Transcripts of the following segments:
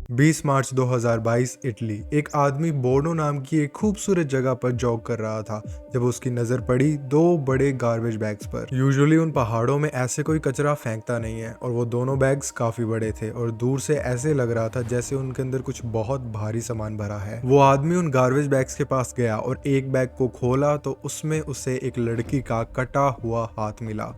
20 मार्च 2022 Italy. एक आदमी बोर्डो नाम की एक खूबसूरत जगह पर जॉग कर रहा था जब उसकी नजर पड़ी दो बड़े गार्बेज बैग्स पर। यूजुअली उन पहाड़ों में ऐसे कोई कचरा फेंकता नहीं है और वो दोनों बैग्स काफी बड़े थे और दूर से ऐसे लग रहा था जैसे उनके अंदर कुछ बहुत भारी सामान भरा है। वो आदमी उन गार्बेज बैग्स के पास गया और एक बैग को खोला तो उसमें उसे एक लड़की का कटा हुआ हाथ मिला।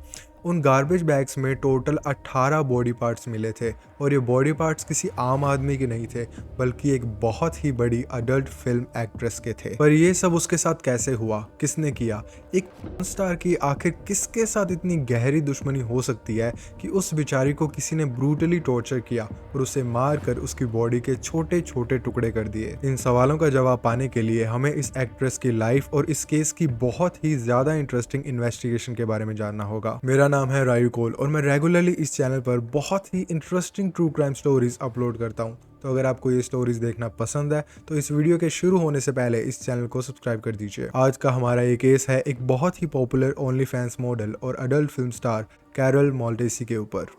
उन गार्बेज बैग्स में टोटल 18 बॉडी पार्ट्स मिले थे और ये बॉडी पार्ट्स किसी आम आदमी के नहीं थे बल्कि एक बहुत ही बड़ी अडल्ट फिल्म एक्ट्रेस के थे। पर ये सब उसके साथ कैसे हुआ, किसने किया? एक स्टार की आखिर किसके साथ इतनी गहरी दुश्मनी हो सकती है कि उस बेचारी को किसी ने ब्रूटली टॉर्चर किया और उसे मार कर उसकी बॉडी के छोटे छोटे टुकड़े कर दिए? इन सवालों का जवाब पाने के लिए हमें इस एक्ट्रेस की लाइफ और इस केस की बहुत ही ज्यादा इंटरेस्टिंग इन्वेस्टिगेशन के बारे में जानना होगा। मेरा नाम है रायू कोल और मैं रेगुलरली इस चैनल पर बहुत ही interesting true crime stories upload करता हूँ। तो अगर आपको ये स्टोरीज देखना पसंद है तो इस वीडियो के शुरू होने से पहले इस चैनल को सब्सक्राइब कर दीजिए। आज का हमारा ये केस है एक बहुत ही पॉपुलर ओनली फैंस मॉडल और अडल्ट फिल्म स्टार कैरल माल्टेसी के ऊपर।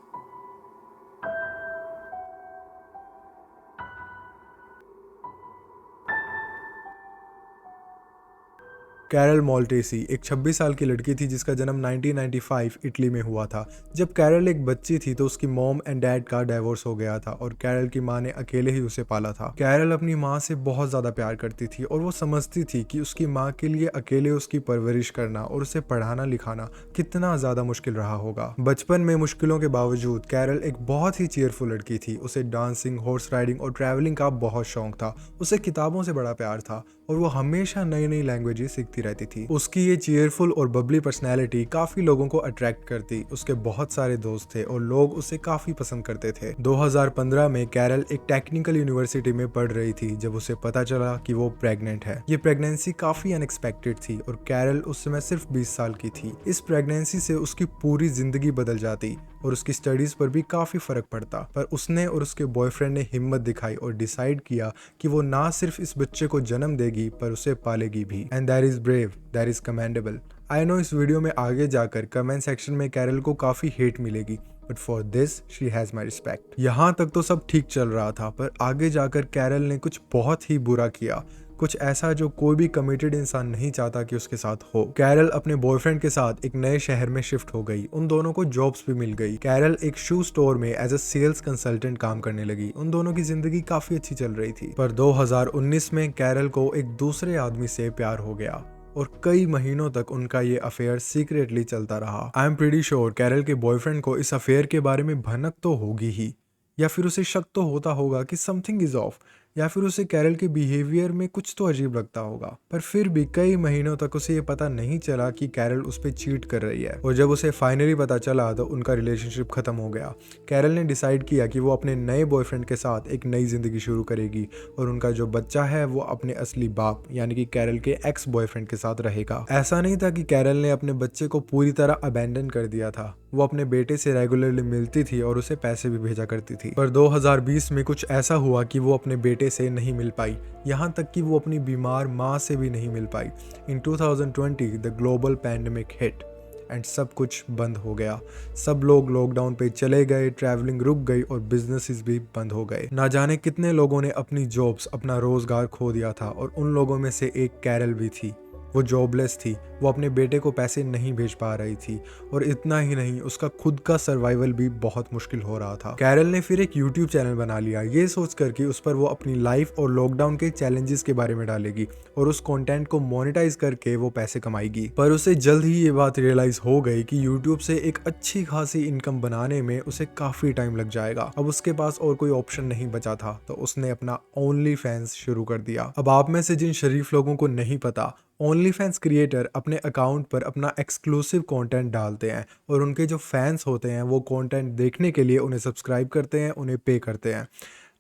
कैरल माल्टेसी एक 26 साल की लड़की थी जिसका जन्म 1995 इटली में हुआ था। जब कैरल एक बच्ची थी तो उसकी मॉम एंड डैड का डिवोर्स हो गया था और कैरल की माँ ने अकेले ही उसे पाला था। कैरल अपनी माँ से बहुत ज्यादा प्यार करती थी और वो समझती थी कि उसकी माँ के लिए अकेले उसकी परवरिश करना और उसे पढ़ाना लिखाना कितना ज्यादा मुश्किल रहा होगा। बचपन में मुश्किलों के बावजूद कैरल एक बहुत ही चेयरफुल लड़की थी। उसे डांसिंग, हॉर्स राइडिंग और ट्रैवलिंग का बहुत शौक था। उसे किताबों से बड़ा प्यार था और वो हमेशा नई नई लैंग्वेजेस सीखती रहती थी। उसकी ये चीयरफुल और बबली पर्सनैलिटी काफी लोगों को अट्रैक्ट करती। उसके बहुत सारे दोस्त थे और लोग उसे काफी पसंद करते थे। 2015 में कैरल एक टेक्निकल यूनिवर्सिटी में पढ़ रही थी जब उसे पता चला कि वो प्रेग्नेंट है। ये प्रेगनेंसी काफी अनएक्सपेक्टेड थी और कैरल उस समय सिर्फ 20 साल की थी। इस प्रेगनेंसी से उसकी पूरी जिंदगी बदल जाती और उसकी स्टडीज पर भी काफी फर्क पड़ता। पर उसने और उसके बॉयफ्रेंड ने हिम्मत दिखाई और डिसाइड किया कि वो ना सिर्फ इस बच्चे को जन्म देगी पर उसे पालेगी भी। And that is brave, that is commendable. I know इस वीडियो में आगे जाकर कमेंट सेक्शन में कैरल को काफी हेट मिलेगी but for this she has my respect. यहाँ तक तो सब ठीक चल रहा था पर आगे जाकर कैरल ने कुछ बहुत ही बुरा किया, कुछ ऐसा जो कोई भी कमिटेड इंसान नहीं चाहता कि उसके साथ हो। कैरल अपने बॉयफ्रेंड के साथ एक नए शहर में शिफ्ट हो गई। उन दोनों को जॉब्स भी मिल गई। कैरल एक शू स्टोर में एज अ सेल्स कंसल्टेंट काम करने लगी। उन दोनों की जिंदगी काफी अच्छी चल रही थी। पर 2019 में कैरल को एक दूसरे आदमी से प्यार हो गया और कई महीनों तक उनका ये अफेयर सीक्रेटली चलता रहा। I am pretty sure Carol के बॉयफ्रेंड को इस अफेयर के बारे में भनक तो होगी ही, या फिर उसे शक तो होता होगा कि समथिंग इज ऑफ, या फिर उसे कैरल के बिहेवियर में कुछ तो अजीब लगता होगा। पर फिर भी कई महीनों तक उसे ये पता नहीं चला कि कैरल उस पर चीट कर रही है और जब उसे फाइनली पता चला तो उनका रिलेशनशिप खत्म हो गया। कैरल ने डिसाइड किया कि वो अपने नए बॉयफ्रेंड के साथ एक नई जिंदगी शुरू करेगी और उनका जो बच्चा है वो अपने असली बाप यानी कि कैरल के एक्स बॉयफ्रेंड के साथ रहेगा। ऐसा नहीं था कि कैरल ने अपने बच्चे को पूरी तरह अबैंडन कर दिया था। वो अपने बेटे से रेगुलरली मिलती थी और उसे पैसे भी भेजा करती थी। पर 2020 में कुछ ऐसा हुआ कि वो अपने बेटे से नहीं मिल पाई, यहाँ तक कि वो अपनी बीमार माँ से भी नहीं मिल पाई। इन 2020 the global pandemic hit and सब कुछ बंद हो गया। सब लोग लॉकडाउन पे चले गए, ट्रैवलिंग रुक गई और बिजनेसेस भी बंद हो गए। ना जाने कितने लोगों ने अपनी जॉब्स, अपना रोजगार खो दिया था और उन लोगों में से एक कैरल भी थी। वो जॉबलेस थी, वो अपने बेटे को पैसे नहीं भेज पा रही थी और इतना ही नहीं उसका खुद का सर्वाइवल भी बहुत मुश्किल हो रहा था। कैरल ने फिर एक यूट्यूब चैनल बना लिया ये सोचकर कि उस पर वो अपनी लाइफ और लॉकडाउन के चैलेंजेस के बारे में डालेगी और उस कंटेंट को मोनेटाइज करके वो पैसे कमाएगी। पर उसे जल्द ही ये बात रियलाइज हो गई कि यूट्यूब से एक अच्छी खासी इनकम बनाने में उसे काफी टाइम लग जाएगा। अब उसके पास और कोई ऑप्शन नहीं बचा था तो उसने अपना ओनली फैंस शुरू कर दिया। अब आप में से जिन शरीफ लोगों को नहीं पता, ओनली फैंस क्रिएटर अपने अकाउंट पर अपना एक्सक्लूसिव कंटेंट डालते हैं और उनके जो फैंस होते हैं वो कंटेंट देखने के लिए उन्हें सब्सक्राइब करते हैं, उन्हें पे करते हैं।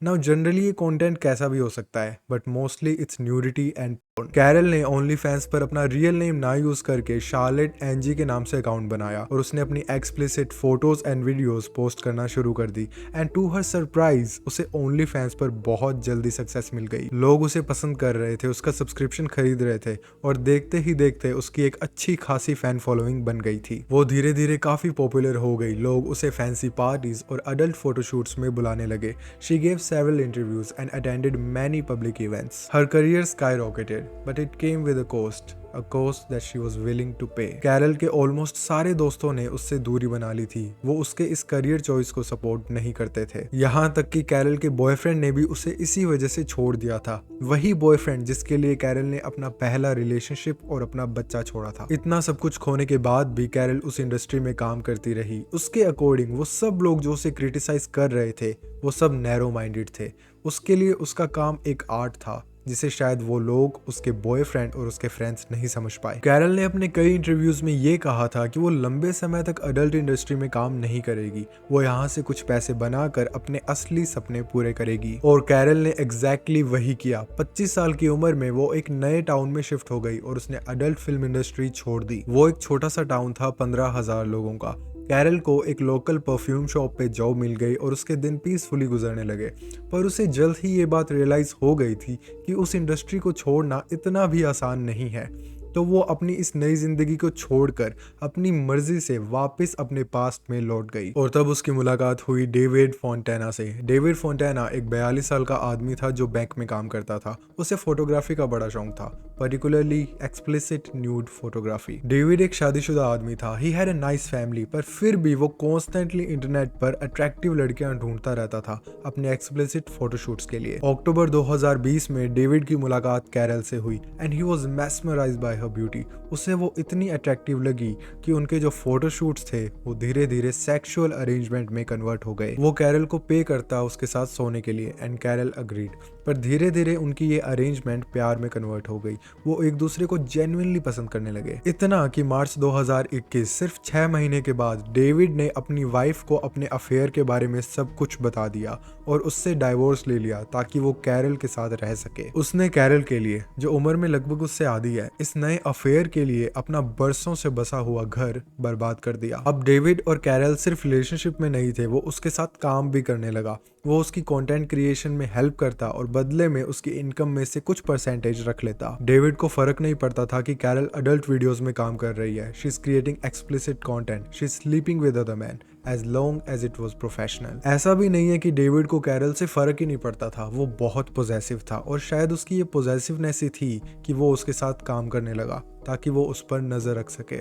नाउ जनरली ये कंटेंट कैसा भी हो सकता है but mostly it's nudity and Carol ने ओनली फैंस पर अपना रियल नेम ना यूज करके शार्लेट एनजी के नाम से अकाउंट बनाया और उसने अपनी explicit photos and videos post करना शुरू कर दी। एंड टू हर सरप्राइज उसे ओनली फैंस पर बहुत जल्दी सक्सेस मिल गई। लोग उसे पसंद कर रहे थे, उसका सब्सक्रिप्शन खरीद रहे थे और देखते ही देखते उसकी एक अच्छी खासी फैन फॉलोइंग बन गई थी। वो धीरे धीरे काफी पॉपुलर हो गई। लोग उसे फैंसी पार्टीज और अडल्ट फोटोशूट्स में बुलाने लगे। She gave several interviews and attended many public events. Her career skyrocketed, but it came with a cost that she was willing to pay. Carol के ऑलमोस्ट सारे दोस्तों ने उससे दूरी बना ली थी। वो उसके इस करियर चॉइस को सपोर्ट नहीं करते थे। यहाँ तक कि कैरल के बॉयफ्रेंड ने भी उसे इसी वजह से छोड़ दिया था। वही बॉयफ्रेंड जिसके लिए कैरल ने अपना पहला रिलेशनशिप और अपना बच्चा छोड़ा था। इतना सब कुछ खोने के बाद भी कैरल उस इंडस्ट्री में काम करती रही। उसके अकॉर्डिंग वो सब लोग जो उसे क्रिटिसाइज कर रहे थे वो सब नैरो माइंडेड थे। उसके लिए उसका काम एक आर्ट था जिसे शायद वो लोग, उसके बॉयफ्रेंड और उसके फ्रेंड्स नहीं समझ पाए। कैरल ने अपने कई इंटरव्यूज में ये कहा था कि वो लंबे समय तक अडल्ट इंडस्ट्री में काम नहीं करेगी। वो यहाँ से कुछ पैसे बनाकर अपने असली सपने पूरे करेगी। और कैरल ने एग्जैक्टली वही किया। 25 साल की उम्र में वो एक नए टाउन में शिफ्ट हो गई और उसने अडल्ट फिल्म इंडस्ट्री छोड़ दी। वो एक छोटा सा टाउन था 15,000 लोगों का। कैरल को एक लोकल परफ्यूम शॉप पे जॉब मिल गई और उसके दिन पीसफुली गुजरने लगे। पर उसे जल्द ही ये बात रियलाइज हो गई थी कि उस इंडस्ट्री को छोड़ना इतना भी आसान नहीं है। तो वो अपनी इस नई जिंदगी को छोड़कर अपनी मर्जी से वापस अपने पास्ट में लौट गई। और तब उसकी मुलाकात हुई डेविड फोंटेना से। डेविड फोंटेना एक 42 साल का आदमी था जो बैंक में काम करता था। उसे फोटोग्राफी का बड़ा शौक था, particularly explicit nude photography. David एक शादीशुदा आदमी था। He had a nice family, पर फिर भी वो कॉन्स्टेंटली इंटरनेट पर अट्रैक्टिव लड़कियां ढूंढता रहता था अपने एक्सप्लिसिट फोटोशूट्स के लिए। अक्टूबर 2020 में डेविड की मुलाकात कैरल से हुई and he was mesmerised bye her beauty. उसे वो इतनी अट्रैक्टिव लगी कि उनके जो फोटोशूट्स थे वो धीरे धीरे सेक्सुअल अरेंजमेंट में कन्वर्ट हो गए। वो कैरल को पे करता उसके साथ सोने के लिए एंड कैरल अग्रीड। पर धीरे धीरे उनकी ये अरेंजमेंट प्यार में कन्वर्ट हो गई। वो एक दूसरे को जेन्युइनली पसंद करने लगे। इतना कि मार्च 2021, सिर्फ 6 महीने के बाद, डेविड ने अपनी वाइफ को अपने अफेयर के बारे में सब कुछ बता दिया और उससे डाइवोर्स ले लिया ताकि वो कैरल के साथ रह सके। उसने कैरल के लिए, जो उम्र में लगभग उससे आधी है, इस नए अफेयर के लिए अपना बरसों से बसा हुआ घर बर्बाद कर दिया। अब डेविड और कैरल सिर्फ रिलेशनशिप में नहीं थे, वो उसके साथ काम भी करने लगा। वो उसकी कंटेंट क्रिएशन में हेल्प करता और बदले में उसकी इनकम में से कुछ परसेंटेज रख लेता। डेविड को फर्क नहीं पड़ता था कि कैरल अडल्ट वीडियोस में काम कर रही है। She is creating explicit content, she is sleeping with other man as long as it was professional। ऐसा भी नहीं है कि डेविड को कैरल से फर्क ही नहीं पड़ता था। वो बहुत पॉजेसिव था और शायद उसकी ये पॉजेसिवनेस ही थी कि वो उसके साथ काम करने लगा ताकि वो उस पर नजर रख सके।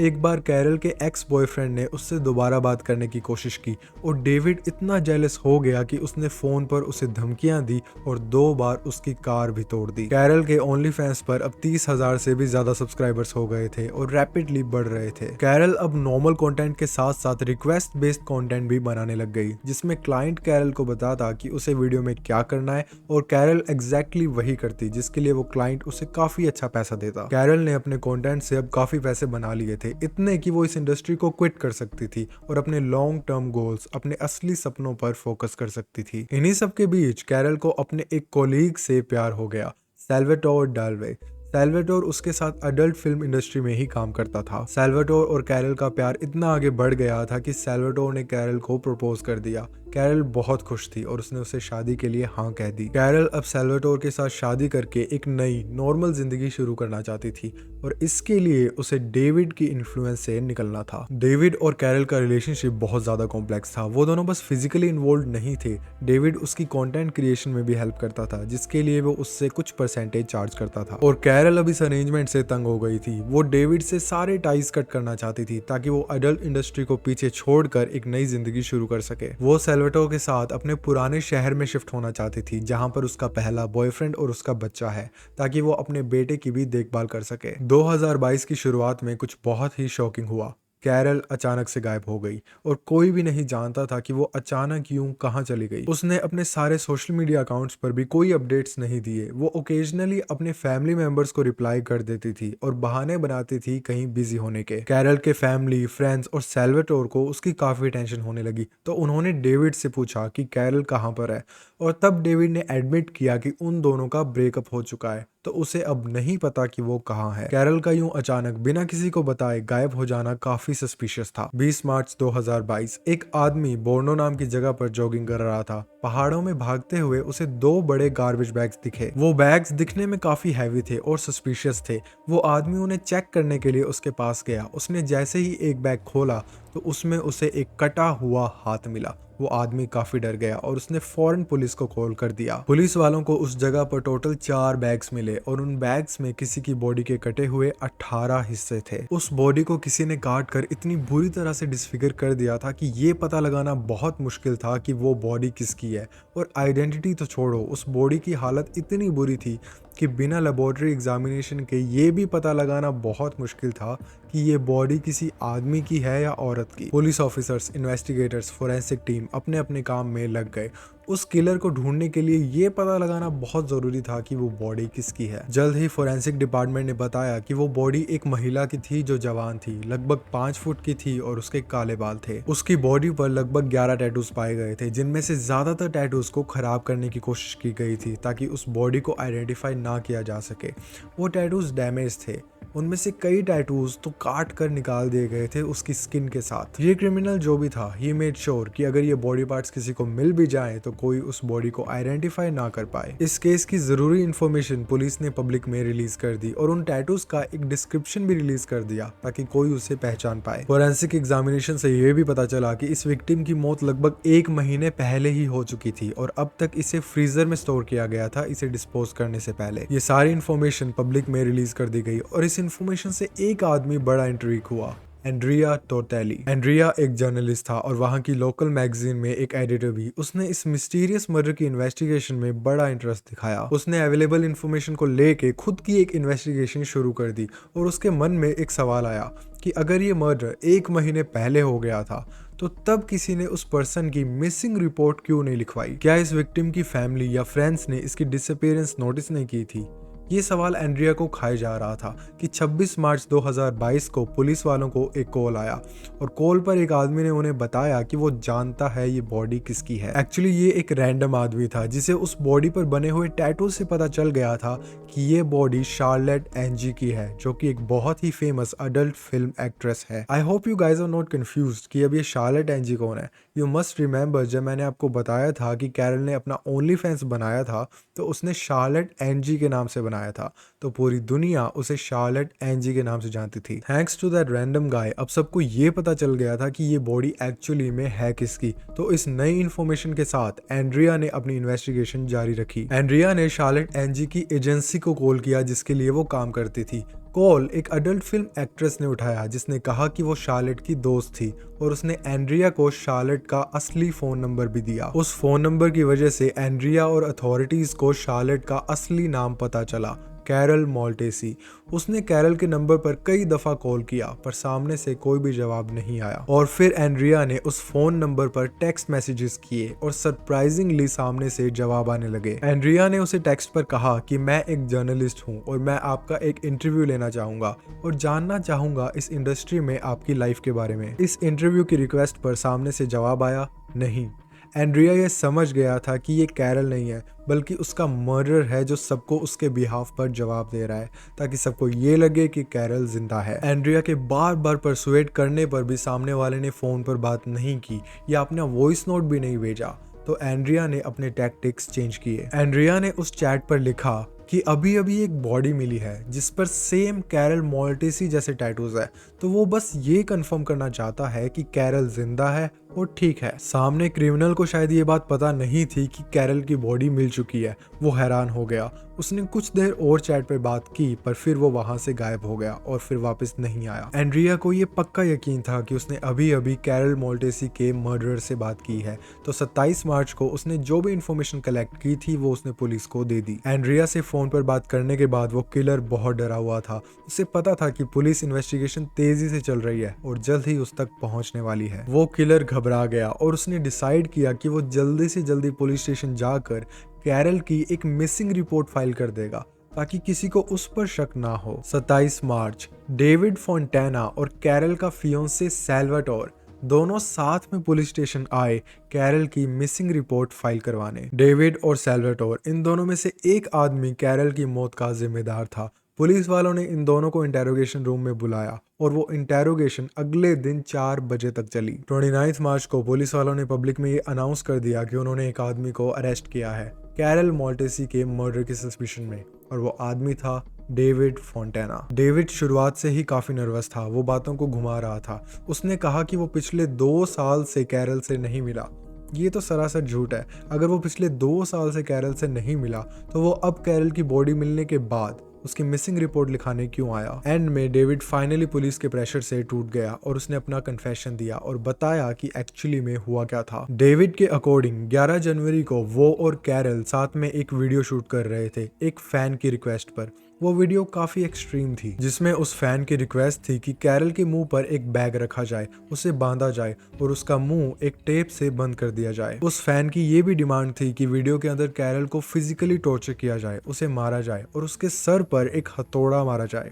एक बार कैरल के एक्स बॉयफ्रेंड ने उससे दोबारा बात करने की कोशिश की और डेविड इतना जेलस हो गया कि उसने फोन पर उसे धमकियां दी और 2 बार उसकी कार भी तोड़ दी। कैरल के ओनली फैंस पर अब 30,000 से भी ज्यादा सब्सक्राइबर्स हो गए थे और रैपिडली बढ़ रहे थे। कैरल अब नॉर्मल कंटेंट के साथ साथ रिक्वेस्ट बेस्ड कंटेंट भी बनाने लग गई, जिसमें क्लाइंट कैरल को बताता कि उसे वीडियो में क्या करना है और कैरल एग्जैक्टली वही करती, जिसके लिए वो क्लाइंट उसे काफी अच्छा पैसा देता। कैरल ने अपने कंटेंट से अब काफी पैसे बना लिए थे, इतने कि वो इस इंडस्ट्री को क्विट कर सकती थी और अपने लॉन्ग टर्म गोल्स, अपने असली सपनों पर फोकस कर सकती थी। इन्हीं सब के बीच कैरल को अपने एक कोलीग से प्यार हो गया, सैल्वाटोर डाल्वे। सैल्वाटोर उसके साथ अडल्ट फिल्म इंडस्ट्री में ही काम करता था। सैल्वाटोर और कैरल का प्यार इतना आगे बढ़ गया था कि सैल्वाटोर ने कैरल को प्रपोज कर दिया। कैरल बहुत खुश थी और उसने उसे शादी के लिए हाँ कह दी। कैरल अब सैल्वाटोर के साथ शादी करके एक नई नॉर्मल जिंदगी शुरू करना चाहती थी और इसके लिए उसे डेविड की इन्फ्लुएंस से निकलना था। डेविड और कैरल का रिलेशनशिप बहुत ज्यादा कॉम्प्लेक्स था। वो दोनों बस फिजिकली इन्वॉल्व नहीं थे। डेविड उसकी कंटेंट क्रिएशन में भी हेल्प करता था, जिसके लिए वो उससे कुछ परसेंटेज चार्ज करता था। और कैरल अब इस अरेंजमेंट से तंग हो गई थी। वो डेविड से सारे टाइज कट करना चाहती थी ताकि वो अडल्ट इंडस्ट्री को पीछे छोड़कर एक नई जिंदगी शुरू कर सके। वो सैल्वाटोर के साथ अपने पुराने शहर में शिफ्ट होना चाहती थी, जहां पर उसका पहला बॉयफ्रेंड और उसका बच्चा है, ताकि वो अपने बेटे की भी देखभाल कर सके। 2022 की शुरुआत में कुछ बहुत ही शॉकिंग हुआ। कैरल अचानक से गायब हो गई और कोई भी नहीं जानता था कि वो अचानक यूं कहां चली गई। उसने अपने सारे सोशल मीडिया अकाउंट्स पर भी कोई अपडेट्स नहीं दिए। वो ओकेजनली अपने फैमिली मेंबर्स को रिप्लाई कर देती थी और बहाने बनाती थी कहीं बिजी होने के। कैरल के फैमिली, फ्रेंड्स और सैल्वाटोर को उसकी काफी टेंशन होने लगी, तो उन्होंने डेविड से पूछा कि कैरल कहाँ पर है और तब डेविड ने एडमिट किया कि उन दोनों का ब्रेकअप हो चुका है। तो उसे अब नहीं पता कि वो कहाँ है। कैरल का यूं अचानक बिना किसी को बताए गायब हो जाना काफी सस्पिशियस था। 20 मार्च 2022 एक आदमी बोर्नो नाम की जगह पर जॉगिंग कर रहा था। पहाड़ों में भागते हुए उसे 2 बड़े गार्बेज बैग्स दिखे। वो बैग्स दिखने में काफी हैवी थे और सस्पिशियस थे। वो आदमी उन्हें चेक करने के लिए उसके पास गया। उसने जैसे ही एक बैग खोला तो उसमें उसे एक कटा हुआ हाथ मिला। वो आदमी काफी डर गया और उसने फौरन पुलिस को कॉल कर दिया। पुलिस वालों को उस जगह पर टोटल 4 बैग्स मिले और उन बैग्स में किसी की बॉडी के कटे हुए 18 हिस्से थे। उस बॉडी को किसी ने काट कर इतनी बुरी तरह से डिसफिगर कर दिया था कि ये पता लगाना बहुत मुश्किल था कि वो बॉडी किसकी है। और आइडेंटिटी तो छोड़ो, उस बॉडी की हालत इतनी बुरी थी कि बिना लेबोरेटरी एग्जामिनेशन के ये भी पता लगाना बहुत मुश्किल था कि ये बॉडी किसी आदमी की है या औरत की। Police officers, investigators, forensic team अपने अपने काम में लग गए। उस किलर को ढूंढने के लिए ये पता लगाना बहुत जरूरी था कि वो बॉडी किसकी है। जल्द ही फोरेंसिक डिपार्टमेंट ने बताया कि वो बॉडी एक महिला की थी जो जवान थी, लगभग 5 फुट की थी और उसके काले बाल थे। उसकी बॉडी पर लगभग 11 टैटूज पाए गए थे, जिनमें से ज्यादातर टैटूज को खराब करने की कोशिश की गई थी ताकि उस बॉडी को आइडेंटिफाई ना किया जा सके। वो टैटूज डैमेज थे, उनमें से कई टैटूज तो काट कर निकाल दिए गए थे उसकी स्किन के साथ। ये क्रिमिनल जो भी था, ही मेड श्योर कि अगर ये बॉडी पार्ट्स किसी को मिल भी जाए तो कोई उस बॉडी को आइडेंटिफाई ना कर पाए। इस केस की जरूरी इंफॉर्मेशन पुलिस ने पब्लिक में रिलीज कर दी और उन टैटूज का एक डिस्क्रिप्शन भी रिलीज कर दिया ताकि कोई उसे पहचान पाए। फोरेंसिक एग्जामिनेशन से ये भी पता चला कि इस विक्टिम की मौत लगभग 1 महीने पहले ही हो चुकी थी और अब तक इसे फ्रीजर में स्टोर किया गया था इसे डिस्पोज करने से पहले। ये सारी इंफॉर्मेशन पब्लिक में रिलीज कर दी गई और इस इंफॉर्मेशन से एक आदमी बड़ा इंट्रिग हुआ, एंड्रिया टोर्टेली। एंड्रिया एक जर्नलिस्ट था और वहां की लोकल मैगजीन में एक एडिटर भी। उसने इस मिस्टीरियस मर्डर की इन्वेस्टिगेशन में बड़ा इंटरेस्ट दिखाया। उसने अवेलेबल इन्फॉर्मेशन को लेके खुद की एक इन्वेस्टिगेशन शुरू कर दी और उसके मन में एक सवाल आया कि अगर ये मर्डर 1 महीने पहले हो गया था तो तब किसी ने उस पर्सन की मिसिंग रिपोर्ट क्यों नहीं लिखवाई? क्या इस विक्टिम की फैमिली या फ्रेंड्स ने इसकी डिसअपीयरेंस नोटिस नहीं की थी? ये सवाल एंड्रिया को खाए जा रहा था कि 26 मार्च 2022 को पुलिस वालों को एक कॉल आया और कॉल पर एक आदमी ने उन्हें बताया कि वो जानता है ये बॉडी किसकी है। एक्चुअली ये एक रैंडम आदमी था जिसे उस बॉडी पर बने हुए टैटू से पता चल गया था कि ये बॉडी शार्लेट एंजी की है, जो कि एक बहुत ही फेमस अडल्ट फिल्म एक्ट्रेस है। I hope you guys are not confused कि अब ये शार्लेट एंजी कौन है। यू मस्ट रिमेंबर जब मैंने आपको बताया था कि कैरल ने अपना ओनली फैंस बनाया था तो उसने शार्लेट एंजी के नाम से बनाया था, तो पूरी दुनिया उसे शार्लेट एंजी के नाम से जानती थी। Thanks to that random guy अब सबको ये पता चल गया था कि ये बॉडी एक्चुअली में है किसकी। तो इस नई इन्फॉर्मेशन के साथ एंड्रिया ने अपनी इन्वेस्टिगेशन जारी रखी। एंड्रिया ने शार्लेट एंजी की एजेंसी को कॉल किया जिसके लिए वो काम करती थी। कॉल एक अडल्ट फिल्म एक्ट्रेस ने उठाया जिसने कहा कि वो शार्लेट की दोस्त थी और उसने एंड्रिया को शार्लेट का असली फोन नंबर भी दिया। उस फोन नंबर की वजह से एंड्रिया और अथॉरिटीज को शार्लेट का असली नाम पता चला, कैरल मोल्टेसी। उसने कैरल के नंबर पर कई दफा कॉल किया पर सामने से कोई भी जवाब नहीं आया और फिर एंड्रिया ने उस फोन नंबर पर टेक्स्ट मैसेजेस किए और सरप्राइजिंगली सामने से जवाब आने लगे। एंड्रिया ने उसे टेक्स्ट पर कहा कि मैं एक जर्नलिस्ट हूं और मैं आपका एक इंटरव्यू लेना चाहूंगा और जानना चाहूंगा इस इंडस्ट्री में आपकी लाइफ के बारे में। इस इंटरव्यू की रिक्वेस्ट पर सामने से जवाब आया नहीं। एंड्रिया ये समझ गया था कि ये कैरल नहीं है बल्कि उसका मर्डर है जो सबको उसके बिहाफ पर जवाब दे रहा है ताकि सबको ये लगे कि कैरल जिंदा है। एंड्रिया के बार बार परसुएट करने पर भी सामने वाले ने फोन पर बात नहीं की या अपना वॉइस नोट भी नहीं भेजा, तो एंड्रिया ने अपने टैक्टिक्स चेंज किए। एंड्रिया ने उस चैट पर लिखा कि अभी अभी एक बॉडी मिली है जिस पर सेम कैरल मोल्टेसी जैसे टैटूज है, तो वो बस ये कंफर्म करना चाहता है कि कैरल जिंदा है और ठीक है। सामने क्रिमिनल को शायद ये बात पता नहीं थी कि कैरल की बॉडी मिल चुकी है। वो हैरान हो गया। उसने कुछ देर और चैट पर बात की पर फिर वो वहां से गायब हो गया और फिर वापस नहीं आया। एंड्रिया को ये पक्का यकीन था कि उसने अभी अभी कैरल मोल्टेसी के मर्डरर से बात की है, तो 27 मार्च को उसने जो भी इंफॉर्मेशन कलेक्ट की थी वो उसने पुलिस को दे दी। एंड्रिया से फोन पर बात करने के बाद वो किलर बहुत डरा हुआ था। उसे पता था कि पुलिस इन्वेस्टिगेशन तेजी से चल रही है और जल्द ही उस तक पहुंचने वाली है। वो किलर घबरा गया और उसने डिसाइड किया कि वो जल्दी से जल्दी पुलिस स्टेशन जाकर कैरल की एक मिसिंग रिपोर्ट फाइल कर देगा ताकि किसी को उस पर शक ना हो। 27 मार्च डेविड फोंटेना और कैरल का फियोंसे सैल्वाटोर दोनों साथ में पुलिस स्टेशन आए कैरल की मिसिंग रिपोर्ट फाइल करवाने। डेविड और सैल्वाटोर, इन दोनों में से एक आदमी कैरल की मौत का जिम्मेदार था। पुलिस वालों ने इन दोनों को इंटेरोगेशन रूम में बुलाया और वो इंटेरोगेशन अगले दिन 4 बजे तक चली। 29 मार्च को पुलिस वालों ने पब्लिक में ये अनाउंस कर दिया कि उन्होंने एक आदमी को अरेस्ट किया है कैरल मॉल्टेसी के मर्डर की सस्पिशन में, और वो आदमी था डेविड फोंटेना। डेविड शुरुआत से ही काफी नर्वस था, वो बातों को घुमा रहा था। उसने कहा कि वो पिछले 2 साल से कैरल से नहीं मिला। ये तो सरासर झूठ है। अगर वो पिछले 2 साल से कैरल से नहीं मिला तो वो अब कैरल की बॉडी मिलने के बाद उसकी मिसिंग रिपोर्ट लिखाने क्यों आया। एंड में डेविड फाइनली पुलिस के प्रेशर से टूट गया और उसने अपना कन्फेशन दिया और बताया कि एक्चुअली में हुआ क्या था। डेविड के अकॉर्डिंग 11 जनवरी को वो और कैरल साथ में एक वीडियो शूट कर रहे थे एक फैन की रिक्वेस्ट पर। वो वीडियो काफी एक्सट्रीम थी, जिसमें उस फैन की रिक्वेस्ट थी कि कैरल के मुंह पर एक बैग रखा जाए, उसे बांधा जाए और उसका मुंह एक टेप से बंद कर दिया जाए। उस फैन की ये भी डिमांड थी कि वीडियो के अंदर कैरल को फिजिकली टॉर्चर किया जाए, उसे मारा जाए और उसके सर पर एक हथौड़ा मारा जाए।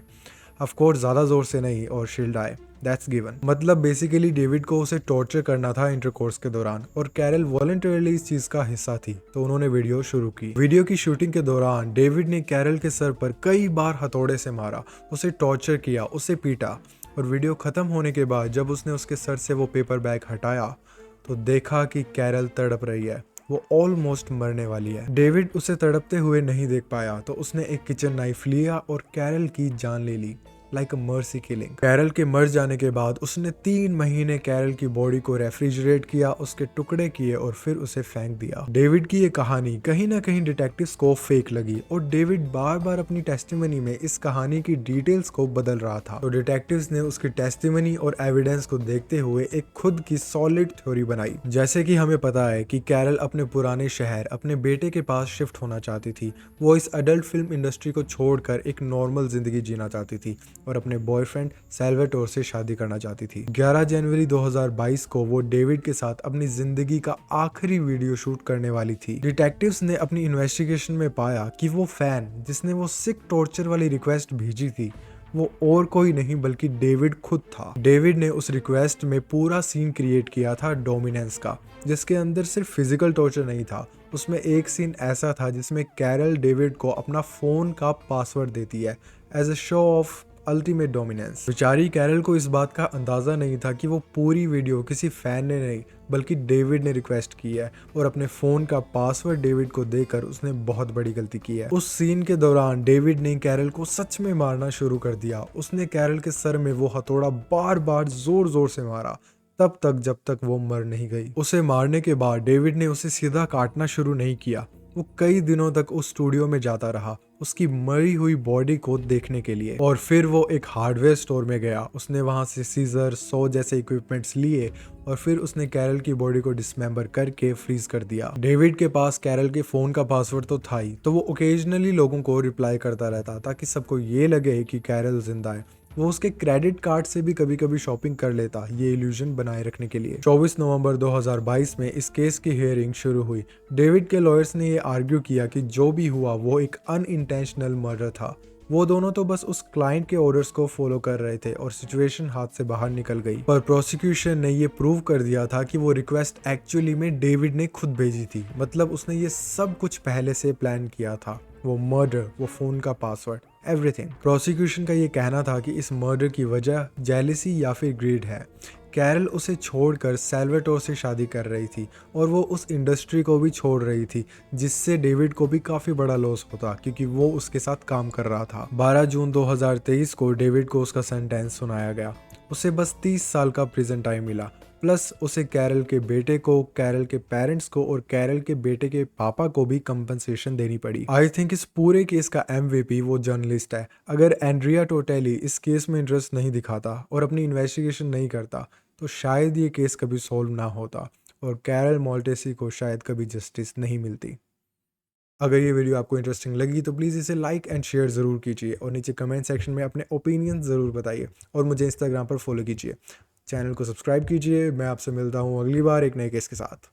ऑफ कोर्स ज्यादा जोर से नहीं और शील्ड आए, दैट्स गिवन। मतलब बेसिकली डेविड को उसे टॉर्चर करना था इंटरकोर्स के दौरान और कैरल वॉलंटरली इस चीज का हिस्सा थी, तो उन्होंने वीडियो शुरू की। वीडियो की शूटिंग के दौरान डेविड ने कैरल के सर पर कई बार हथौड़े से मारा, उसे टॉर्चर किया, उसे पीटा, और वीडियो खत्म होने के बाद जब उसने उसके सर से वो पेपर बैग हटाया तो देखा कि कैरल तड़प रही है, वो ऑलमोस्ट मरने वाली है। डेविड उसे तड़पते हुए नहीं देख पाया तो उसने एक किचन नाइफ लिया और कैरल की जान ले ली, like a mercy killing. Carol के मर जाने के बाद उसने 3 महीने कैरल की बॉडी को रेफ्रिजरेट किया, उसके टुकड़े किए और फिर उसे फेंक दिया। डेविड की ये कहानी कहीं ना कहीं डिटेक्टिव्स को फेक लगी और डेविड बार बार अपनी टेस्टिमनी में इस कहानी की डिटेल्स को बदल रहा था। तो डिटेक्टिव्स ने उसकी टेस्टिमनी और एविडेंस को देखते हुए एक खुद की सॉलिड थ्योरी बनाई। जैसे कि हमें पता है कि कैरल अपने पुराने शहर अपने बेटे के पास शिफ्ट होना चाहती थी। वो इस अडल्ट फिल्म इंडस्ट्री को छोड़कर एक नॉर्मल जिंदगी जीना चाहती थी और अपने बॉयफ्रेंड सैल्वाटोर से शादी करना चाहती थी। 11 जनवरी 2022 को वो डेविड के साथ अपनी जिंदगी का आखिरी वीडियो शूट करने वाली थी। डिटेक्टिव्स ने अपनी इन्वेस्टिगेशन में पाया कि वो फैन जिसने वो सिक टॉर्चर वाली रिक्वेस्ट भेजी थी वो और कोई नहीं बल्कि डेविड खुद था। डेविड ने उस रिक्वेस्ट में पूरा सीन क्रिएट किया था डोमिनेंस का, जिसके अंदर सिर्फ फिजिकल टॉर्चर नहीं था, उसमें एक सीन ऐसा था जिसमें कैरल डेविड को अपना फोन का पासवर्ड देती है as a show off ultimate dominance. बेचारी कैरल को इस बात का अंदाजा नहीं था कि वो पूरी वीडियो किसी फैन ने नहीं बल्कि डेविड ने रिक्वेस्ट की है और अपने फोन का पासवर्ड डेविड को देकर उसने बहुत बड़ी गलती की है। उस सीन के दौरान डेविड ने कैरल को सच में मारना शुरू कर दिया। उसने कैरल के सर में वो हथौड़ा बार बार जोर जोर से मारा तब तक जब तक वो मर नहीं गई। उसे मारने के बाद डेविड ने उसे सीधा काटना शुरू नहीं किया, वो कई दिनों तक उस स्टूडियो में जाता रहा उसकी मरी हुई बॉडी को देखने के लिए। और फिर वो एक हार्डवेयर स्टोर में गया, उसने वहां से सीजर, सॉ जैसे इक्विपमेंट्स लिए और फिर उसने कैरल की बॉडी को डिसमेंबर करके फ्रीज कर दिया। डेविड के पास कैरल के फोन का पासवर्ड तो था ही, तो वो ओकेजनली लोगों को रिप्लाई करता रहता ताकि सबको ये लगे कि कैरल जिंदा है। वो उसके क्रेडिट कार्ड से भी कभी कभी शॉपिंग कर लेता, ये इल्यूजन बनाए रखने के लिए। 24 नवंबर 2022 में इस केस की हियरिंग शुरू हुई। डेविड के लॉयर्स ने ये आर्ग्यू किया कि जो भी हुआ वो एक अनइंटेंशनल मर्डर था। वो दोनों तो बस उस क्लाइंट के ऑर्डर्स को फॉलो कर रहे थे और सिचुएशन हाथ से बाहर निकल गई। पर प्रोसिक्यूशन ने ये प्रूव कर दिया था कि वो रिक्वेस्ट एक्चुअली में डेविड ने खुद भेजी थी, मतलब उसने ये सब कुछ पहले से प्लान किया था। वो मर्डर, वो फोन का पासवर्ड, एवरीथिंग। प्रोसिक्यूशन का ये कहना था कि इस मर्डर की वजह जेलिसी या फिर ग्रीड है। कैरल उसे छोड़कर सैल्वाटोर से शादी कर रही थी और वो उस इंडस्ट्री को भी छोड़ रही थी, जिससे डेविड को भी काफी बड़ा लॉस होता क्योंकि वो उसके साथ काम कर रहा था। 12 जून 2023 को डेविड को उसका सेंटेंस सुनाया गया। उसे बस 30 साल का प्रिजन टाइम मिला, प्लस उसे कैरल के बेटे को, कैरल के पेरेंट्स को और कैरल के बेटे के पापा को भी कंपनसेशन देनी पड़ी। आई थिंक इस पूरे केस का MVP वो जर्नलिस्ट है। अगर एंड्रिया टोटेली इस केस में इंटरेस्ट नहीं दिखाता और अपनी इन्वेस्टिगेशन नहीं करता तो शायद ये केस कभी सॉल्व ना होता और कैरल मॉल्टेसी को शायद कभी जस्टिस नहीं मिलती। अगर ये वीडियो आपको इंटरेस्टिंग लगी तो प्लीज़ इसे लाइक एंड शेयर ज़रूर कीजिए और नीचे कमेंट सेक्शन में अपने ओपिनियन ज़रूर बताइए और मुझे इंस्टाग्राम पर फॉलो कीजिए। चैनल को सब्सक्राइब कीजिए। मैं आपसे मिलता हूँ अगली बार एक नए केस के साथ।